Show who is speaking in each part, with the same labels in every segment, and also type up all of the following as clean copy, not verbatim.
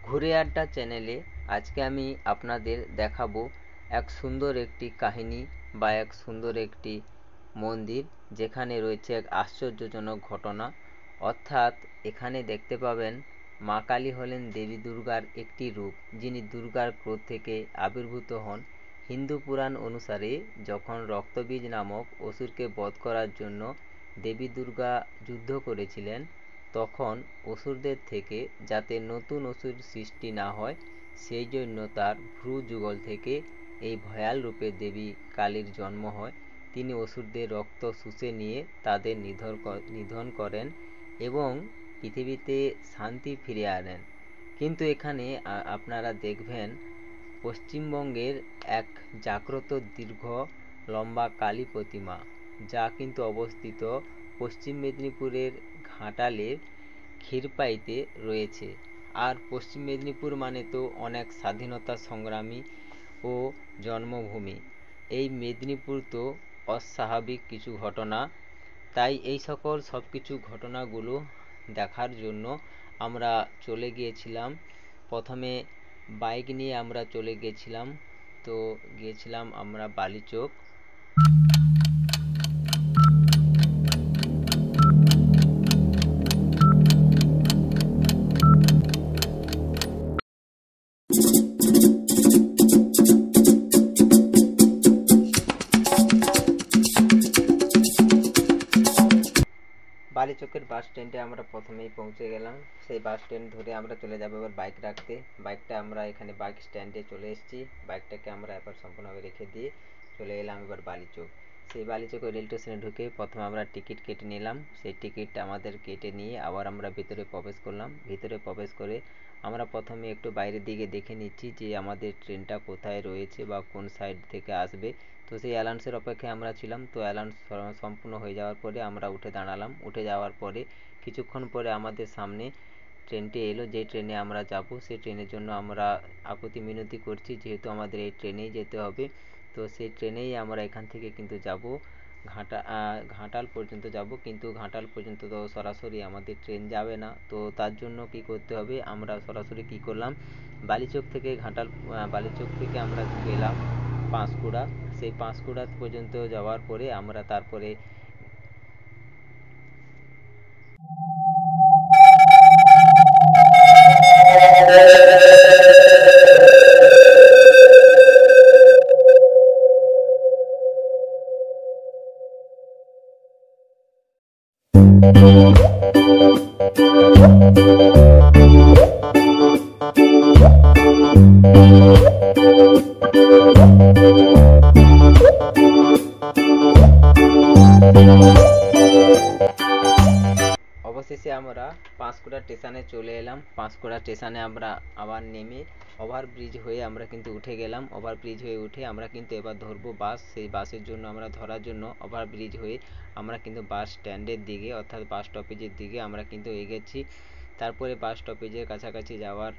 Speaker 1: ঘুরে আড্ডা চ্যানেলে আজকে আমি আপনাদের দেখাবো এক সুন্দর একটি কাহিনী বা এক সুন্দর একটি মন্দির, যেখানে রয়েছে এক আশ্চর্যজনক ঘটনা। অর্থাৎ এখানে দেখতে পাবেন মা কালী হলেন দেবী দুর্গার একটি রূপ, যিনি দুর্গার ক্রোধ থেকে আবির্ভূত হন। হিন্দু পুরাণ অনুসারে যখন রক্তবীজ নামক অসুরকে বধ করার জন্য দেবী দুর্গা যুদ্ধ করেছিলেন, তখন অসুরদের থেকে যাতে নতুন অসুর সৃষ্টি না হয়, সেই জন্য তার ভ্রু যুগল থেকে এই ভয়াল রূপে দেবী কালীর জন্ম হয়। তিনি অসুরদের রক্ত শুষে নিয়ে তাদের নিধন করেন এবং পৃথিবীতে শান্তি ফিরিয়ে আনেন। কিন্তু এখানে আপনারা দেখবেন পশ্চিমবঙ্গের এক জাগ্রত দীর্ঘ লম্বা কালী প্রতিমা, যা কিন্তু অবস্থিত পশ্চিম মেদিনীপুরের ঘাটালের ক্ষীরপাইতে রয়েছে। আর পশ্চিম মেদিনীপুর মানে তো অনেক স্বাধীনতা সংগ্রামী ও জন্মভূমি। এই মেদিনীপুর তো অস্বাভাবিক কিছু ঘটনা, তাই এই সকল সব কিছু ঘটনাগুলো দেখার জন্য আমরা চলে গিয়েছিলাম। প্রথমে বাইক নিয়ে আমরা চলে গিয়েছিলাম, তো গিয়েছিলাম আমরা বালিচক। বালিচকের বাস স্ট্যান্ডে আমরা প্রথমেই পৌঁছে গেলাম। সেই বাস স্ট্যান্ড ধরে আমরা চলে যাবো এবার বাইক রাখতে। বাইকটা আমরা এখানে বাইক স্ট্যান্ডে চলে এসেছি। বাইকটাকে আমরা এবার সম্পূর্ণভাবে রেখে দিয়ে চলে এলাম এবার বালিচক। সেই বালিচক রেল স্টেশনে ঢুকে প্রথমে আমরা টিকিট কেটে নিলাম। সেই টিকিটটা আমাদের কেটে নিয়ে আবার আমরা ভিতরে প্রবেশ করলাম। ভিতরে প্রবেশ করে আমরা প্রথমে একটু বাইরের দিকে দেখে নিচ্ছি যে আমাদের ট্রেনটা কোথায় রয়েছে বা কোন সাইড থেকে আসবে। তো সেই অ্যালাউন্সের অপেক্ষায় আমরা ছিলাম। তো অ্যালাউন্স সম্পূর্ণ হয়ে যাওয়ার পরে আমরা উঠে দাঁড়ালাম। উঠে যাওয়ার পরে কিছুক্ষণ পরে আমাদের সামনে ট্রেনটি এলো, যে ট্রেনে আমরা যাব। সেই ট্রেনের জন্য আমরা আকুতি মিনতি করছি, যেহেতু আমাদের এই ট্রেনেই যেতে হবে। তো সেই ট্রেনেই আমরা এখান থেকে কিন্তু যাব ঘাটাল পর্যন্ত যাব, কিন্তু ঘাটাল পর্যন্ত তো সরাসরি আমাদের ট্রেন যাবে না। তো তার জন্য কি করতে হবে, আমরা সরাসরি কি করলাম, বালিচক থেকে বালিচক থেকে আমরা গেলাম পাঁশকুড়া। সেই পাঁশকুড়া পর্যন্ত যাওয়ার পরে আমরা তারপরে অবশেষে আমরা পাঁশকুড়া স্টেশনে চলে এলাম। পাঁশকুড়া স্টেশনে আমরা আবার নেমে ওভারব্রিজ হয়ে আমরা কিন্তু উঠে গেলাম। ওভারব্রিজ হয়ে উঠে আমরা কিন্তু এবার ধরবো বাস। সেই বাসের জন্য আমরা ধরার জন্য ওভারব্রিজ হয়ে আমরা কিন্তু বাস স্ট্যান্ডের দিকে অর্থাৎ বাস স্টপেজের দিকে আমরা কিন্তু এগেছি। তারপরে বাস স্টপেজের কাছাকাছি যাওয়ার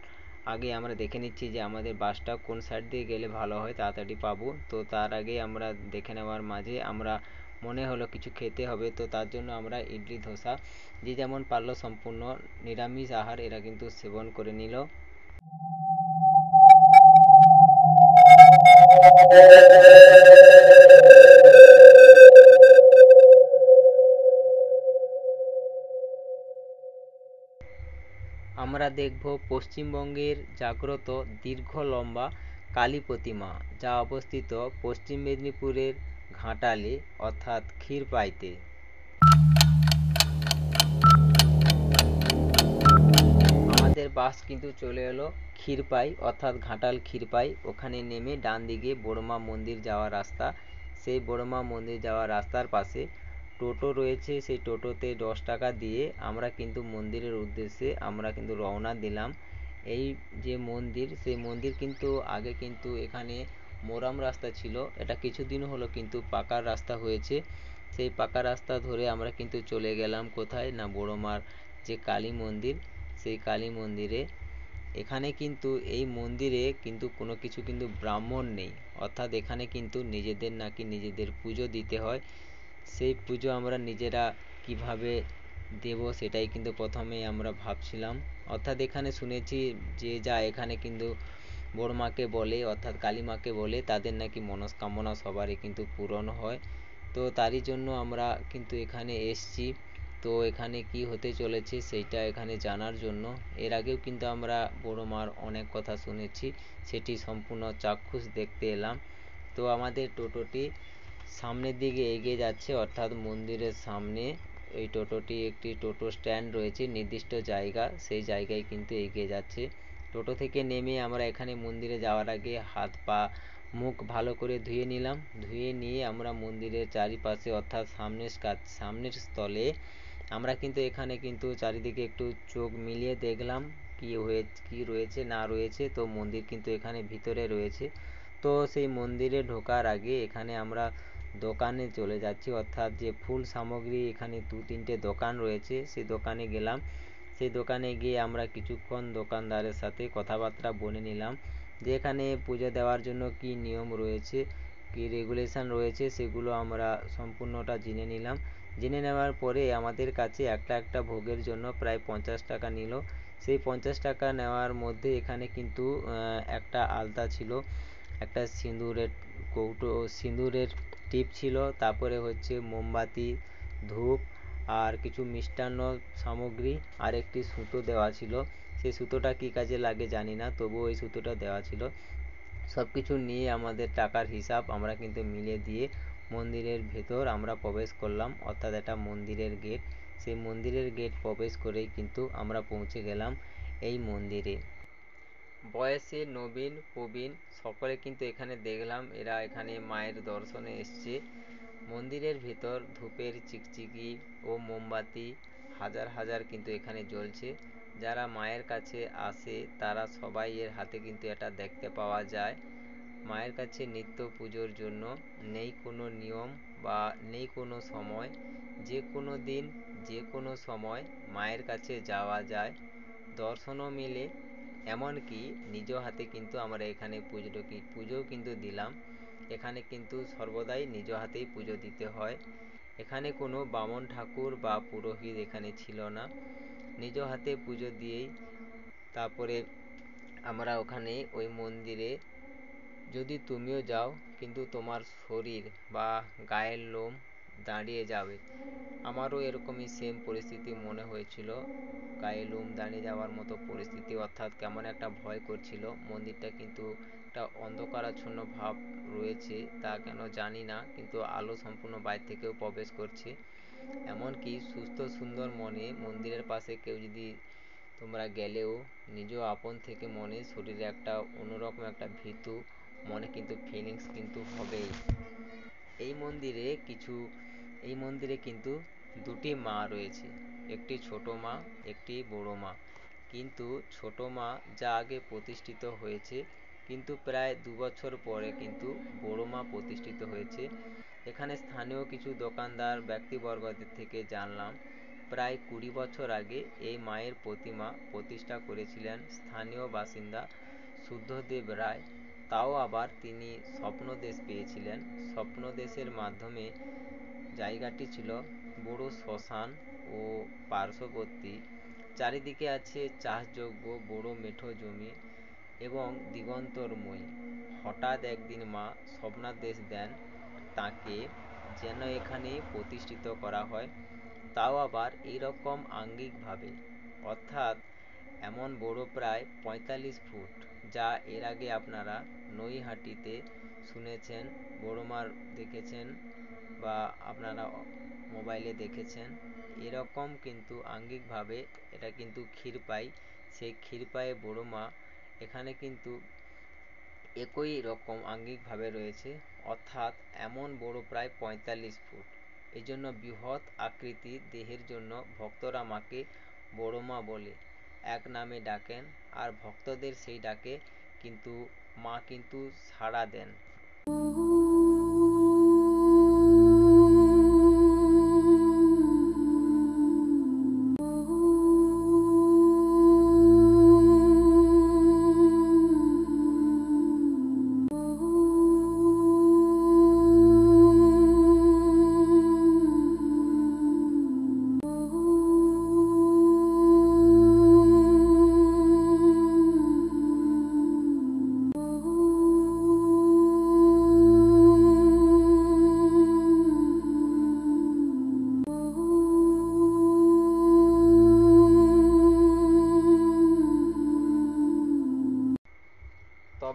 Speaker 1: আগে আমরা দেখে নিচ্ছি যে আমাদের বাসটা কোন সাইড দিয়ে গেলে ভালো হয়, তাড়াতাড়ি পাবো। তো তার আগে আমরা দেখে নেওয়ার মাঝে আমরা মনে হলো কিছু খেতে হবে। তো তার জন্য আমরা ইডলি ধোসা যে যেমন পারলো সম্পূর্ণ নিরামিষ আহার এরা কিন্তু সেবন করে নিল। আমরা দেখব পশ্চিমবঙ্গের জাগ্রত দীর্ঘ লম্বা কালী প্রতিমা, যা অবস্থিত পশ্চিম মেদিনীপুরের ঘাটালে অর্থাৎ ক্ষীরপাইতে। আমাদের বাস কিন্তু চলে এলো ক্ষীরপাই অর্থাৎ ঘাটাল ক্ষীরপাই। ওখানে নেমে ডান দিকে বড়মা মন্দির যাওয়ার রাস্তা। সেই বড়মা মন্দির যাওয়ার রাস্তার পাশে টোটো রয়েছে। সেই টোটোতে 10 টাকা দিয়ে আমরা কিন্তু মন্দিরের উদ্দেশ্যে আমরা কিন্তু রওনা দিলাম। এই যে মন্দির, সেই মন্দির কিন্তু আগে কিন্তু এখানে মোরাম রাস্তা ছিল, এটা কিছুদিন হলো কিন্তু পাকার রাস্তা হয়েছে। সেই পাকা রাস্তা ধরে আমরা কিন্তু চলে গেলাম কোথায় না, বড়মার যে কালী মন্দির, সেই কালী মন্দিরে। এখানে কিন্তু এই মন্দিরে কিন্তু কোনো কিছু কিন্তু ব্রাহ্মণ নেই, অর্থাৎ এখানে কিন্তু নিজেদের নাকি নিজেদের পুজো দিতে হয়। সেই পুজো আমরা নিজেরা কিভাবে দেব, সেটাই কিন্তু প্রথমেই আমরা ভাবছিলাম। অর্থাৎ এখানে শুনেছি যে যা এখানে কিন্তু বড় মাকে বলে, অর্থাৎ কালী মাকে বলে, তাদের নাকি মনস্কামনা সবারই কিন্তু পূরণ হয়। তো তারই জন্য আমরা কিন্তু এখানে এসছি। তো এখানে কি হতে চলেছে সেইটা এখানে জানার জন্য। এর আগেও কিন্তু আমরা বড় মার অনেক কথা শুনেছি, সেটি সম্পূর্ণ চাক্ষুষ দেখতে এলাম। তো আমাদের টোটোটি সামনের দিকে এগিয়ে যাচ্ছে, অর্থাৎ মন্দিরের সামনে এই টোটোটি, একটি টোটো স্ট্যান্ড রয়েছে নির্দিষ্ট জায়গা, সেই জায়গায় কিন্তু এগিয়ে যাচ্ছে। টোটো থেকে নেমে আমরা এখানে মন্দিরে যাওয়ার আগে হাত পা মুখ ভালো করে ধুয়ে নিলাম। ধুয়ে নিয়ে আমরা মন্দিরের চারিপাশে, অর্থাৎ সামনের স্থলে আমরা কিন্তু এখানে কিন্তু চারিদিকে একটু চোখ মিলিয়ে দেখলাম কি রয়েছে না রয়েছে। তো মন্দির কিন্তু এখানে ভিতরে রয়েছে। তো সেই মন্দিরে ঢোকার আগে এখানে আমরা দোকানে চলে যাচ্ছি, অর্থাৎ যে ফুল সামগ্রী এখানে 2-3টে দোকান রয়েছে, সেই দোকানে গেলাম। সেই দোকানে গিয়ে আমরা কিছুক্ষণ দোকানদারের সাথে কথাবার্তা বলে নিলাম যে এখানে পুজো দেওয়ার জন্য কি নিয়ম রয়েছে, কি রেগুলেশন রয়েছে, সেগুলো আমরা সম্পূর্ণটা জেনে নিলাম। জেনে নেওয়ার পরে আমাদের কাছে একটা একটা ভোগের জন্য প্রায় 50 টাকা নিল। সেই 50 টাকা নেওয়ার মধ্যে এখানে কিন্তু একটা আলতা ছিল, একটা সিঁদুরের টিপ ছিল, তারপরে হচ্ছে মোমবাতি, ধূপ আর কিছু মিষ্টান্ন সামগ্রী, আর একটি সুতো দেওয়া ছিল। সেই সুতোটা কী কাজে লাগে জানি না, তবুও ওই সুতোটা দেওয়া ছিল। সব কিছু নিয়ে আমাদের টাকার হিসাব আমরা কিন্তু মিলিয়ে দিয়ে মন্দিরের ভেতর আমরা প্রবেশ করলাম, অর্থাৎ এটা মন্দিরের গেট। সেই মন্দিরের গেট প্রবেশ করেই কিন্তু আমরা পৌঁছে গেলাম এই মন্দিরে। বয়সে নবীন প্রবীণ সকলে কিন্তু এখানে দেখলাম এরা এখানে মায়ের দর্শনে এসছে। মন্দিরের ভেতর ধূপের চিকচিকি ও মোমবাতি হাজার হাজার কিন্তু এখানে জ্বলছে। যারা মায়ের কাছে আসে তারা সবাই এর হাতে কিন্তু এটা দেখতে পাওয়া যায়। মায়ের কাছে নিত্য পুজোর জন্য নেই কোনো নিয়ম বা নেই কোনো সময়, যে কোনো দিন যে কোনো সময় মায়ের কাছে যাওয়া যায়, দর্শনও মেলে। এমনকি নিজ হাতে কিন্তু আমরা এখানে পুজোও কিন্তু দিলাম। এখানে কিন্তু সর্বদাই নিজ হাতেই পুজো দিতে হয়। এখানে কোনো বামন ঠাকুর বা পুরোহিত এখানে ছিল না, নিজ হাতে পুজো দিয়েই তারপরে আমরা ওখানে ওই মন্দিরে, যদি তুমিও যাও কিন্তু তোমার শরীর বা গায়ের লোম দাঁড়িয়ে যাবে। আমারও এরকমই সেম পরিস্থিতি মনে হয়েছিল, গায়ে লোম দাঁড়িয়ে যাওয়ার মতো পরিস্থিতি, অর্থাৎ কেমন একটা ভয় করছিল। মন্দিরটা কিন্তু একটা অন্ধকারাচ্ছন্ন ভাব রয়েছে, তা কেন জানি না, কিন্তু আলো সম্পূর্ণ বাইরে থেকেও প্রবেশ করছে। এমনকি সুস্থ সুন্দর মনে মন্দিরের পাশে কেউ যদি তোমরা গেলেও নিজ আপন থেকে মনে শরীরে একটা অন্যরকম একটা ভীতু মনে কিন্তু ফিলিংস কিন্তু হবেই। এই মন্দিরে কিছু এই মন্দিরে কিন্তু দুটি মা রয়েছে, একটি ছোট মা, একটি বড় মা। কিন্তু ছোট মা যা আগে প্রতিষ্ঠিত হয়েছে, কিন্তু প্রায় 2 বছর পরে কিন্তু বড় মা প্রতিষ্ঠিত হয়েছে। এখানে স্থানীয় কিছু দোকানদার ব্যক্তিবর্গদের থেকে জানলাম প্রায় 20 বছর আগে এই মায়ের প্রতিমা প্রতিষ্ঠা করেছিলেন স্থানীয় বাসিন্দা শুদ্ধদেব রায়। তাও আবার তিনি স্বপ্নদেশ পেয়েছিলেন। স্বপ্নদেশের মাধ্যমে জায়গাটি ছিল বড় শ্মশান ও পার্শ্ববর্তী, চারিদিকে আছে চাষযোগ্য বড় মেঠো জমি এবং দিগন্তরময়ী। হঠাৎ একদিন মা স্বপ্নাদেশ দেন তাকে যেন এখানে প্রতিষ্ঠিত করা হয়, তাও আবার এইরকম আঙ্গিকভাবে, অর্থাৎ এমন বড় প্রায় 45 ফুট, যা এর আগে আপনারা নৈহাটিতে শুনেছেন, বড়মার দেখেছেন বা আপনারা মোবাইলে দেখেছেন। এরকম কিন্তু আঙ্গিকভাবে এটা কিন্তু ক্ষীরপাই, সেই ক্ষীরপায়ে বড় মা এখানে কিন্তু একই রকম আঙ্গিকভাবে রয়েছে, অর্থাৎ এমন বড় প্রায় 45 ফুট। এই জন্য বৃহৎ আকৃতির দেহের জন্য ভক্তরা মাকে বড় মা বলে এক নামে ডাকেন, আর ভক্তদের সেই ডাকে কিন্তু মা কিন্তু সাড়া দেন।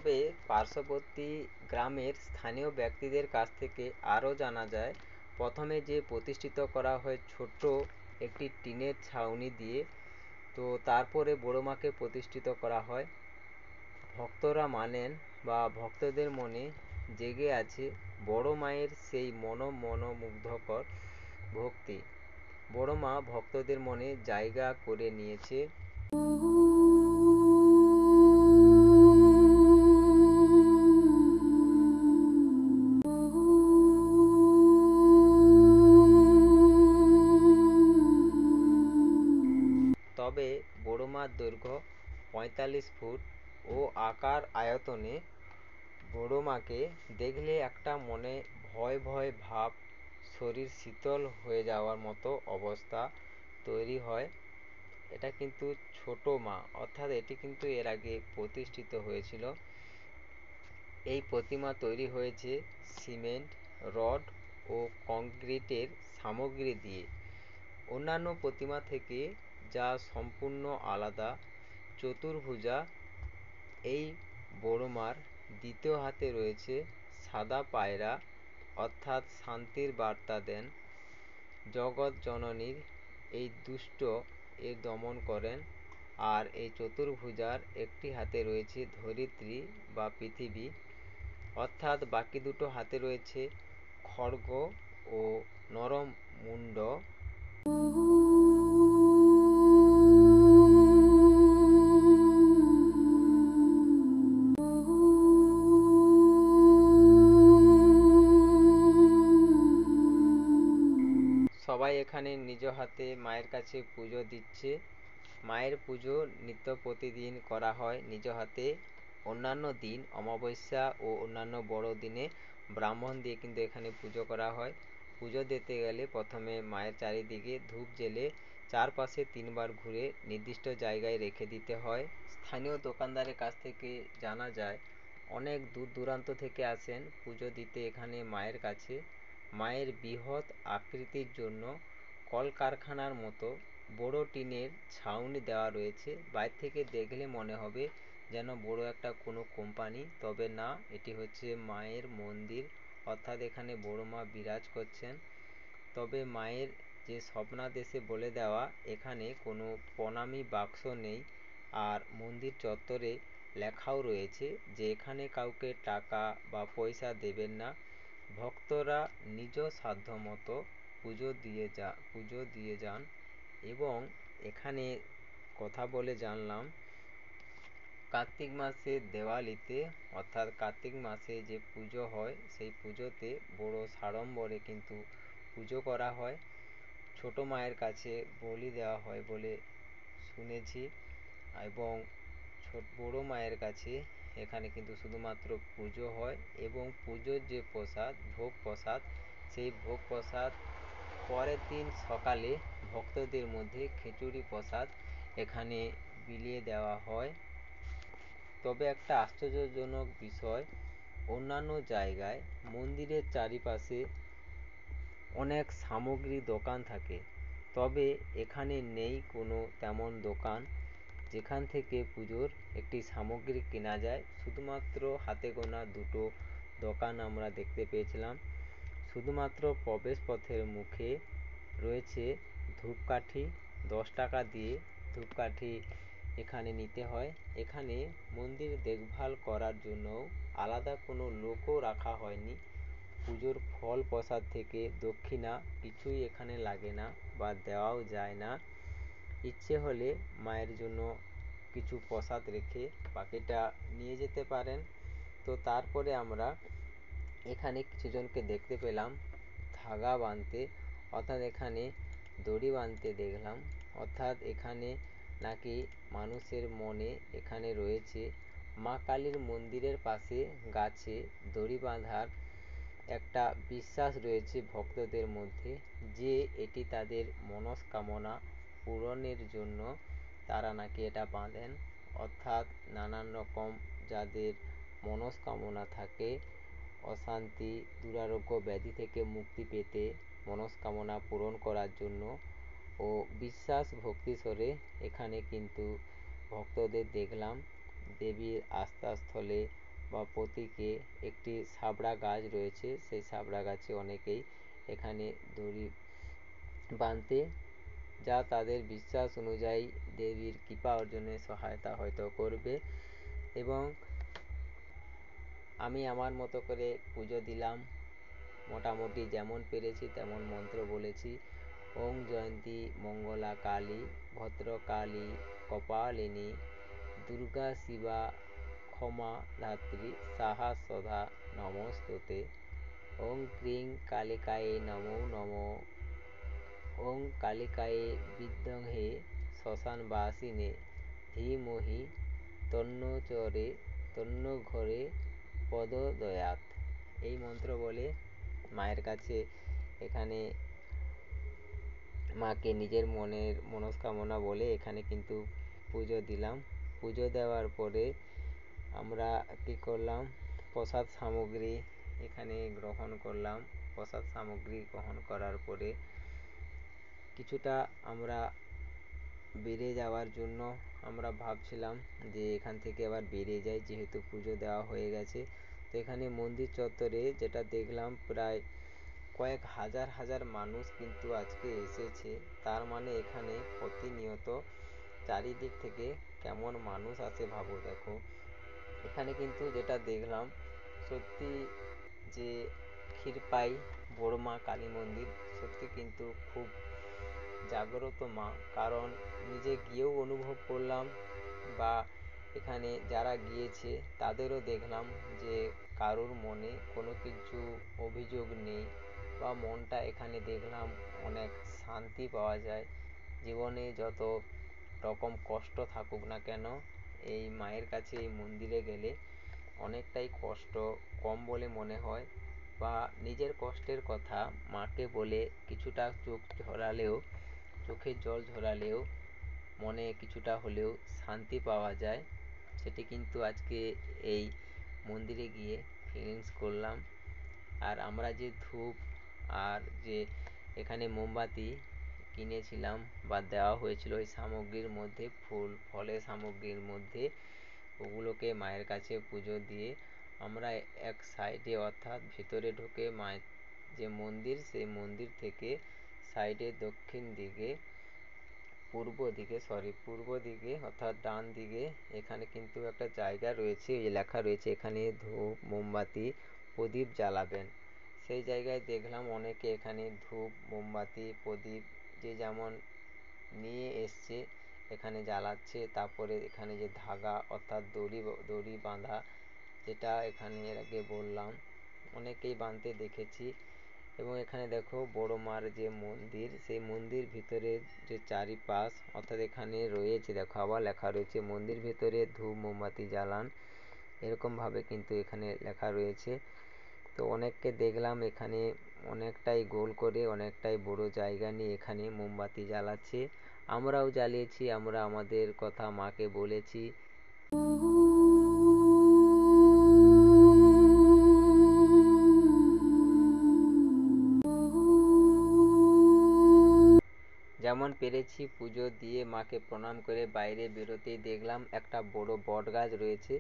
Speaker 1: তবে পার্শ্ববর্তী গ্রামের স্থানীয় ব্যক্তিদের কাছ থেকে আরও জানা যায়, প্রথমে যে প্রতিষ্ঠিত করা হয় ছোট্ট একটি টিনের ছাউনি দিয়ে, তো তারপরে বড় মাকে প্রতিষ্ঠিত করা হয়। ভক্তরা মানেন বা ভক্তদের মনে জেগে আছে বড় মায়ের সেই মনোমুগ্ধকর ভক্তি। বড় মা ভক্তদের মনে জায়গা করে নিয়েছে। তবে বড় মার দৈর্ঘ্য ৪৫ ফুট ও আকার আয়তনে বড় মাকে দেখলে একটা মনে ভয় ভয় ভাব, শরীর শীতল হয়ে যাওয়ার মতো অবস্থা তৈরি হয়। এটা কিন্তু ছোট মা, অর্থাৎ এটি কিন্তু এর আগে প্রতিষ্ঠিত হয়েছিল। এই প্রতিমা তৈরি হয়েছে সিমেন্ট, রড ও কংক্রিটের সামগ্রী দিয়ে। অন্যান্য প্রতিমা থেকে যা সম্পূর্ণ আলাদা, চতুর্ভুজা এই বড় মার দ্বিতীয় হাতে রয়েছে সাদা পায়রা, অর্থাৎ শান্তির বার্তা দেন। জগৎ জননীর এই দুষ্ট এর দমন করেন। আর এই চতুর্ভুজার একটি হাতে রয়েছে ধরিত্রী বা পৃথিবী, অর্থাৎ বাকি দুটো হাতে রয়েছে খড়গ ও নরম মুণ্ড। সবাই এখানে নিজ হাতে মায়ের কাছে পুজো দিচ্ছে। মায়ের পুজো নিত্য প্রতিদিন করা হয় নিজ হাতে। অন্যান্য দিন অমাবস্যা ও অন্যান্য বড় দিনে ব্রাহ্মণ দিয়ে কিন্তু এখানে পুজো করা হয়। পুজো দিতে গেলে প্রথমে মায়ের চারিদিকে ধূপ জ্বেলে চারপাশে 3বার ঘুরে নির্দিষ্ট জায়গায় রেখে দিতে হয়। স্থানীয় দোকানদারের কাছ থেকে জানা যায় অনেক দূর দূরান্ত থেকে আসেন পুজো দিতে এখানে মায়ের কাছে। মায়ের বৃহৎ আকৃতির জন্য কলকারখানার মতো বড় টিনের ছাউনি দেওয়া রয়েছে। বাইরে থেকে দেখলে মনে হবে যেন বড় একটা কোনো কোম্পানি, তবে না, এটি হচ্ছে মায়ের মন্দির, অর্থাৎ এখানে বড় মা বিরাজ করছেন। তবে মায়ের যে স্বপ্নাদেশে বলে দেওয়া এখানে কোনো প্রণামী বাক্স নেই। আর মন্দির চত্বরে লেখাও রয়েছে যে এখানে কাউকে টাকা বা পয়সা দেবেন না, ভক্তরা নিজ সাধ্যমতো পুজো দিয়ে যান। এবং এখানে কথা বলে জানলাম কার্তিক মাসের দেওয়ালিতে, অর্থাৎ কার্তিক মাসে যে পুজো হয় সেই পুজোতে বড় সাড়ম্বরে কিন্তু পুজো করা হয়। ছোট মায়ের কাছে বলি দেওয়া হয় বলে শুনেছি। এবং বড় মায়ের কাছে এখানে কিন্তু শুধুমাত্র পুজো হয় এবং পুজোর যে প্রসাদ, ভোগ প্রসাদ, সেই ভোগ প্রসাদ পরের দিন সকালে ভক্তদের মধ্যে খিচুড়ি প্রসাদ এখানে বিলিয়ে দেওয়া হয়। তবে একটা আশ্চর্যজনক বিষয়, অন্যান্য জায়গায় মন্দিরের চারিপাশে অনেক সামগ্রী দোকান থাকে, তবে এখানে নেই কোনো তেমন দোকান যেখান থেকে পুজোর একটি সামগ্রী কেনা যায়। শুধুমাত্র হাতে গোনা দুটো দোকান আমরা দেখতে পেয়েছিলাম। শুধুমাত্র প্রবেশ পথের মুখে রয়েছে ধূপকাঠি, 10 টাকা দিয়ে ধূপকাঠি এখানে নিতে হয়। এখানে মন্দির দেখভাল করার জন্য আলাদা কোনো লোকও রাখা হয়নি। পুজোর ফল প্রসাদ থেকে দক্ষিণা কিছুই এখানে লাগে না বা দেওয়াও যায় না। ইচ্ছে হলে মায়ের জন্য কিছু প্রসাদ রেখে বাকিটা নিয়ে যেতে পারেন। তো তারপরে আমরা এখানে কিছুজনকে দেখতে পেলাম ধাগা বাঁধতে, অর্থাৎ এখানে দড়ি বাঁধতে দেখলাম। অর্থাৎ এখানে নাকি মানুষের মনে এখানে রয়েছে মা কালীর মন্দিরের পাশে গাছে দড়ি বাঁধার একটা বিশ্বাস রয়েছে ভক্তদের মধ্যে, যে এটি তাদের মনস্কামনা পূরণের জন্য তারা নাকি এটা বাঁধেন। অর্থাৎ নানান রকম যাদের মনস্কামনা থাকে, অশান্তি, দুরারোগ্য ব্যাধি থেকে মুক্তি পেতে মনস্কামনা পূরণ করার জন্য ও বিশ্বাস ভক্তিস্বরে এখানে কিন্তু ভক্তদের দেখলাম দেবীর আস্থাস্থলে বা প্রতীকে একটি সাবড়া গাছ রয়েছে। সেই সাবড়া গাছে অনেকেই এখানে দড়ি বাঁধতে, যা তাদের বিশ্বাস অনুযায়ী দেবীর কৃপা অর্জনে সহায়তা হয়তো করবে। এবং আমি আমার মতো করে পুজো দিলাম, মোটামুটি যেমন পেরেছি তেমন মন্ত্র বলেছি। ওং জয়ন্তী মঙ্গলা কালী ভদ্রকালী কপালিনী দুর্গা শিবা ক্ষমা ধাত্রী সাহা সদা নমস্তুতে। ওং ক্রিং কালিকায়ে নমো নমো। ওং কালিকায়ে বিদ্মহে শ্মশানবাসিনে ধীমহি তন্নচরে তন্নঘরে পদদয়াৎ। এই মন্ত্র বলে মায়ের কাছে এখানে মাকে নিজের মনের মনস্কামনা বলে এখানে কিন্তু পুজো দিলাম। পুজো দেওয়ার পরে আমরা কী করলাম, প্রসাদ সামগ্রী এখানে গ্রহণ করলাম। প্রসাদ সামগ্রী গ্রহণ করার পরে কিছুটা আমরা বেরিয়ে যাওয়ার জন্য আমরা ভাবছিলাম যে এখান থেকে আবার বেরিয়ে যাই, যেহেতু পুজো দেওয়া হয়ে গেছে। তো এখানে মন্দির চত্বরে যেটা দেখলাম, প্রায় কয়েক হাজার হাজার মানুষ কিন্তু আজকে এসেছে। তার মানে এখানে প্রতিনিয়ত চারিদিক থেকে কেমন মানুষ আসে ভাবো। দেখো এখানে কিন্তু যেটা দেখলাম, সত্যি যে ক্ষীরপাই বড় মা কালী মন্দির সত্যি কিন্তু খুব জাগ্রত মা। কারণ নিজে গিয়েও অনুভব করলাম, বা এখানে যারা গিয়েছে তাদেরও দেখলাম যে কারোর মনে কোনো কিছু অভিযোগ নেই, বা মনটা এখানে দেখলাম অনেক শান্তি পাওয়া যায়। জীবনে যত রকম কষ্ট থাকুক না কেন, এই মায়ের কাছে এই মন্দিরে গেলে অনেকটাই কষ্ট কম বলে মনে হয়। বা নিজের কষ্টের কথা মাকে বলে কিছুটা চোখের জল ঝরালেও মনে কিছুটা হলেও শান্তি পাওয়া যায়। সেটি কিন্তু আজকে এই মন্দিরে গিয়ে ফিলিংস করলাম। আর আমরা যে ধূপ আর যে এখানে মোমবাতি কিনেছিলাম বা দেওয়া হয়েছিল ওই সামগ্রীর মধ্যে, ফুল ফলের সামগ্রীর মধ্যে, ওগুলোকে মায়ের কাছে পুজো দিয়ে আমরা এক সাইডে অর্থাৎ ভিতরে ঢুকে মায়ের যে মন্দির, সেই মন্দির থেকে সাইডে দক্ষিণ দিকে পূর্ব দিকে অর্থাৎ ডান দিকে এখানে কিন্তু একটা জায়গা রয়েছে, লেখা রয়েছে এখানে ধূপ মোমবাতি প্রদীপ জ্বালাবেন। সেই জায়গায় দেখলাম অনেকে এখানে ধূপ মোমবাতি প্রদীপ যে যেমন নিয়ে এসছে এখানে জ্বালাচ্ছে। তারপরে এখানে যে ধাগা অর্থাৎ দড়ি বাঁধা, যেটা এখানে এর আগে বললাম অনেকেই বাঁধতে দেখেছি। এবং এখানে দেখো বড় মার যে মন্দির, সেই মন্দির ভিতরে যে চারিপাশ অর্থাৎ এখানে রয়েছে, দেখো আবার লেখা রয়েছে মন্দির ভিতরে ধূপ মোমবাতি জ্বালান, এরকমভাবে কিন্তু এখানে লেখা রয়েছে। তো অনেককে দেখলাম এখানে অনেকটাই গোল করে অনেকটাই বড় জায়গা নিয়ে এখানে মোমবাতি জ্বালাচ্ছে। আমরাও জ্বালিয়েছি, আমরা আমাদের কথা মাকে বলেছি। যেমন পেরেছি পুজো দিয়ে মাকে প্রণাম করে বাইরে বেরোতেই দেখলাম একটা বড় বট গাছ রয়েছে।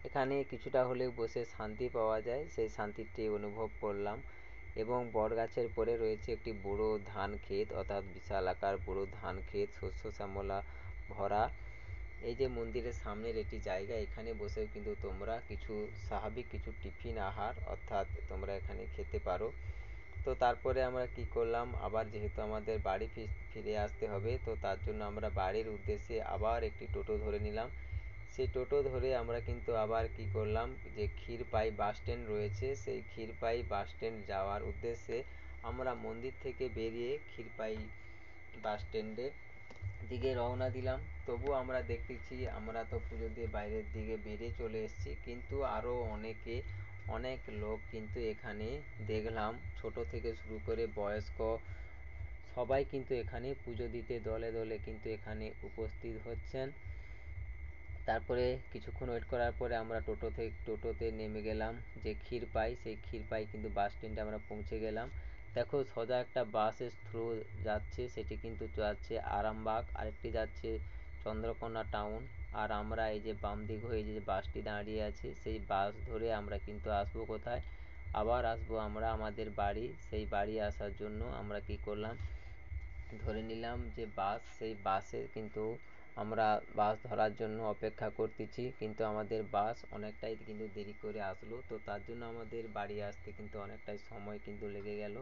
Speaker 1: এখানে কিছুটা হলেও বসে শান্তি পাওয়া যায়, সেই শান্তিটি অনুভব করলাম। এবং বট গাছের পরে রয়েছে একটি বড় ধান ক্ষেত অর্থাৎ বিশাল আকার বড় ধান ক্ষেত, শস্য শ্যামলা ভরা। এই যে মন্দিরের সামনের একটি জায়গা, এখানে বসেও কিন্তু তোমরা কিছু স্বাভাবিক কিছু টিফিন আহার অর্থাৎ তোমরা এখানে খেতে পারো। তো তারপরে আমরা কি করলাম, আবার যেহেতু আমাদের বাড়ি ফিরে আসতে হবে, তো তার জন্য আমরা বাড়ির উদ্দেশ্যে আবার একটি টোটো ধরে নিলাম। সেই টোটো ধরে আমরা কিন্তু আবার কি করলাম, যে ক্ষীরপাই বাস স্ট্যান্ড রয়েছে সেই ক্ষীরপাই বাস স্ট্যান্ড যাওয়ার উদ্দেশ্যে আমরা মন্দির থেকে বেরিয়ে ক্ষীরপাই বাস স্ট্যান্ডের দিকে রওনা দিলাম। তবু আমরা দেখতেছি আমরা তো পুজো দিয়ে বাইরের দিকে বেরিয়ে চলে এসেছি, কিন্তু আরও অনেক লোক কিন্তু এখানে দেখলাম ছোট থেকে শুরু করে বয়স্ক সবাই কিন্তু এখানে পুজো দিতে দলে দলে কিন্তু এখানে উপস্থিত হচ্ছেন। তারপরে কিছুক্ষণ ওয়েট করার পরে আমরা টোটোতে নেমে গেলাম যে ক্ষীরপাই, সেই ক্ষীরপাই কিন্তু বাস স্ট্যান্ডে আমরা পৌঁছে গেলাম। দেখো সোজা একটা বাসের থ্রু যাচ্ছে, সেটি কিন্তু যাচ্ছে আরামবাগ, আরেকটি যাচ্ছে চন্দ্রকোনা টাউন। আর আমরা এই যে বাম দিক হয়ে যে বাসটি দাঁড়িয়ে আছে সেই বাস ধরে আমরা কিন্তু আসবো কোথায়, আবার আসবো আমরা আমাদের বাড়ি। সেই বাড়ি আসার জন্য আমরা কি করলাম, ধরে নিলাম যে বাস, সেই বাসে কিন্তু আমরা বাস ধরার জন্য অপেক্ষা করতেছি, কিন্তু আমাদের বাস অনেকটাই কিন্তু দেরি করে আসলো। তো তার জন্য আমাদের বাড়ি আসতে কিন্তু অনেকটাই সময় কিন্তু লেগে গেল।